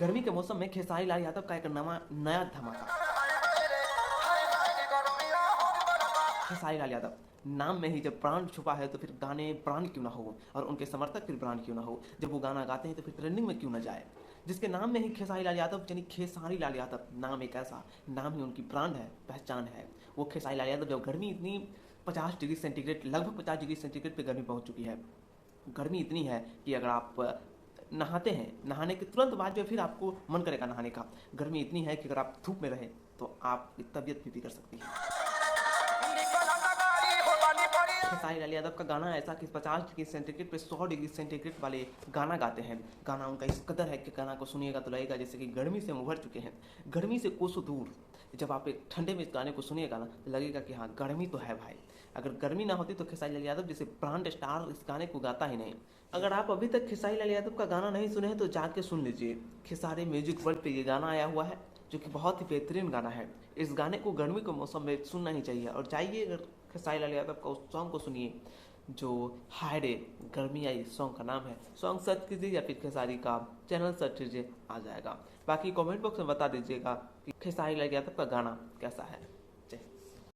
गर्मी के मौसम में खेसारी लाल यादव का एक नया धमाका। खेसारी लाल यादव, नाम में ही जब ब्रांड छुपा है तो फिर गाने ब्रांड क्यों ना हो, और उनके समर्थक फिर ब्रांड क्यों ना हो। जब वो गाना गाते हैं तो फिर ट्रेंडिंग में क्यों ना जाए। जिसके नाम में ही खेसारी लाल यादव यानी खेसारी लाल यादव, नाम एक ऐसा, नाम ही उनकी ब्रांड है, पहचान है। वो खेसारी लाल यादव, जब गर्मी इतनी 50 डिग्री सेंटीग्रेड, लगभग 50 डिग्री सेंटीग्रेड पे गर्मी पहुंच चुकी है। गर्मी इतनी है कि अगर आप नहाते हैं, नहाने के तुरंत बाद जो फिर आपको मन करेगा नहाने का। गर्मी इतनी है कि अगर आप धूप में रहें तो आपकी तबीयत भी बिगड़ सकती है। खेसारी लाल यादव का गाना ऐसा कि 50 डिग्री सेंटीग्रेड पे 100 डिग्री सेंटीग्रेड वाले गाना गाते हैं। गाना उनका इस कदर है कि गाना को सुनिएगा तो लगेगा जैसे कि गर्मी से हम उभर चुके हैं, गर्मी से कोसों दूर। जब आप एक ठंडे में इस गाने को सुनिएगा ना तो लगेगा कि हाँ गर्मी तो है भाई। अगर गर्मी ना होती तो खेसारी लाल यादव जैसे ब्रांड स्टार इस गाने को गाता ही नहीं। अगर आप अभी तक खेसारी लाल यादव का गाना नहीं सुने हैं तो जाके सुन लीजिए। खेसारी म्यूजिक वर्ल्ड पे ये गाना आया हुआ है जो कि बहुत ही बेहतरीन गाना है। इस गाने को गर्मी के मौसम में सुनना ही चाहिए। और जाइए अगर खेसारी लाल यादव का उस सॉन्ग को सुनिए जो हाय रे गर्मी आई सॉन्ग का नाम है। सॉन्ग सर्च कीजिए या फिर खेसारी का चैनल सर्च कीजिए, आ जाएगा। बाकी कमेंट बॉक्स में बता दीजिएगा कि खेसारी लाल यादव का गाना कैसा है।